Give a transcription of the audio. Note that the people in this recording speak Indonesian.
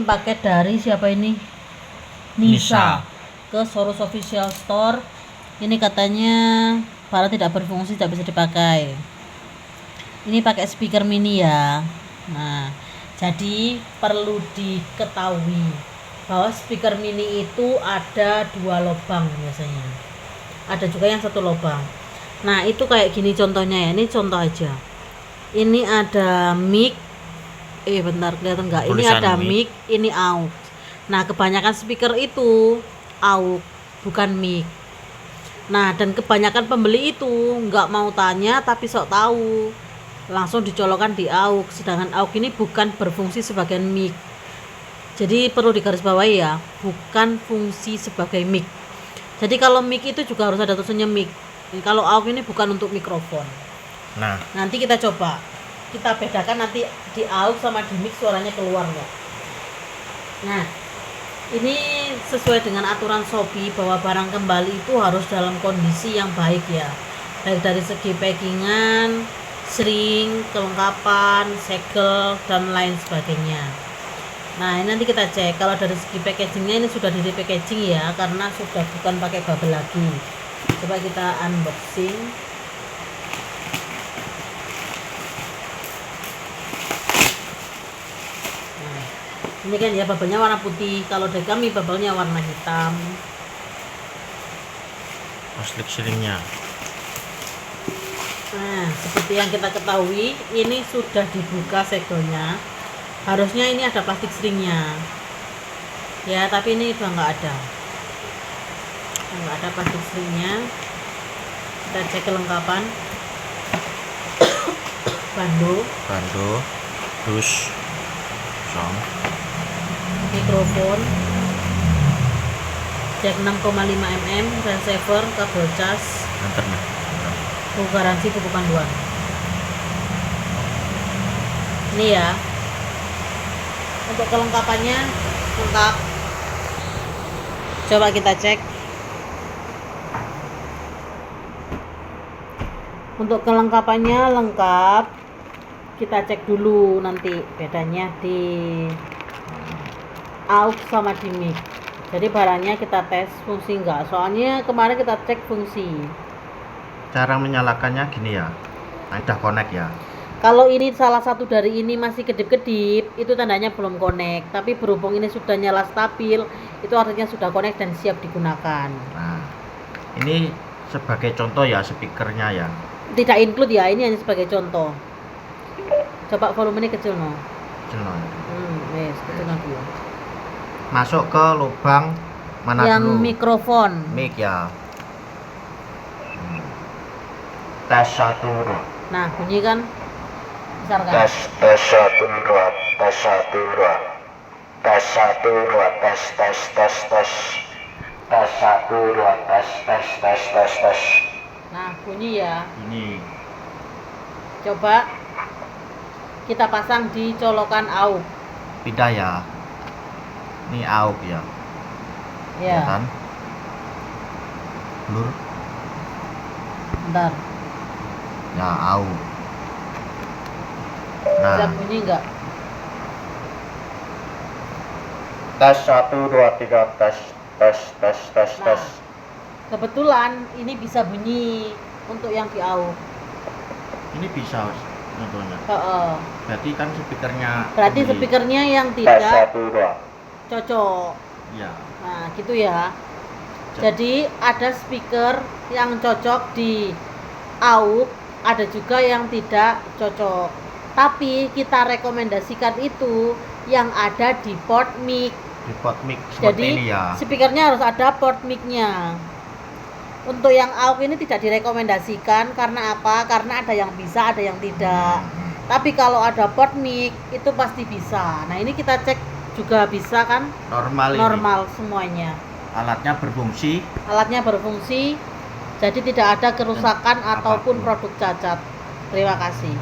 paket dari siapa ini? Nisa ke Soros Official Store. Ini katanya para tidak berfungsi, tidak bisa dipakai. Ini pakai speaker mini ya. Nah, jadi perlu diketahui bahwa speaker mini itu ada 2 lubang biasanya. Ada juga yang 1 lubang. Nah, itu kayak gini contohnya ya. Ini contoh aja. Ini ada mic. Bentar, kelihatan nggak? Ini ada mic, ini aux. Nah, kebanyakan speaker itu aux, bukan mic. Nah, dan kebanyakan pembeli itu nggak mau tanya tapi sok tahu, langsung dicolokkan di aux. Sedangkan aux ini bukan berfungsi sebagai mic. Jadi perlu digarisbawahi ya, bukan fungsi sebagai mic. Jadi kalau mic itu juga harus ada tulisannya mic. Kalau aux ini bukan untuk mikrofon. Nah, nanti kita coba, kita bedakan nanti di aux sama di mic suaranya keluar nggak. Nah, ini sesuai dengan aturan Shopee bahwa barang kembali itu harus dalam kondisi yang baik ya, baik dari segi packingan, shrink, kelengkapan, segel, dan lain sebagainya. Nah, ini nanti kita cek. Kalau dari segi packagingnya ini sudah di packaging ya, karena sudah bukan pakai bubble lagi. Coba kita unboxing. Nah, ini kan ya bubble-nya warna putih. Kalau dari kami bubble-nya warna hitam. plastik shrink-nya. Nah, seperti yang kita ketahui, ini sudah dibuka segelnya. Harusnya ini ada plastik shrink-nya. Ya, tapi ini udah nggak ada. Nggak ada plastik shrink-nya. Kita cek kelengkapan. Bando, dus, sound, mikrofon, jack 6,5 mm, receiver, kabel cas, internet. buku garansi, buku panduan. Ini ya. Untuk kelengkapannya lengkap. Coba kita cek. Untuk kelengkapannya lengkap. Kita cek dulu nanti bedanya di aux sama di mic. Jadi barangnya kita tes fungsi enggak. Soalnya kemarin kita cek fungsi. Cara menyalakannya gini ya. Nah, udah connect ya. Kalau ini salah satu dari ini masih kedip-kedip, itu tandanya belum connect. Tapi berhubung ini sudah nyala stabil, itu artinya sudah connect dan siap digunakan. Nah, ini sebagai contoh ya speakernya ya. Tidak include ya, ini hanya sebagai contoh. Coba volumenya kecil no. Jenon. Yes, kecil dulu. Masuk ke lubang mana yang dulu? mikrofon. Mic ya. Tes 1 2. Nah, bunyi kan? Besar kan? Tes 1 2, tes 1 2. Tes 1 2, tes. Tes 1 2, tes. Nah, bunyi ya. Ini Coba kita pasang di colokan aux. pindah ya. Ini aux ya. Ya. Kan? Blur. Bentar. Ya, aux. Bisa Nah, bunyi enggak? tes 1 2 3, tes. Nah, kebetulan ini bisa bunyi untuk yang di aux. Ini bisa contohnya. Berarti kan speakernya. Berarti ini. speakernya yang Tes tidak 1 2. cocok. Ya. Nah, gitu ya. Jadi ada speaker yang cocok di aux, ada juga yang tidak cocok. Tapi kita rekomendasikan itu yang ada di port mic. Di port mic seperti Jadi ini ya. speakernya harus ada port mic-nya. Untuk yang aux ini tidak direkomendasikan karena apa? Karena ada yang bisa, ada yang tidak. Tapi kalau ada port mic itu pasti bisa. Nah, ini kita cek juga bisa kan? Normal semuanya. Alatnya berfungsi. Jadi tidak ada kerusakan ataupun produk cacat. Terima kasih.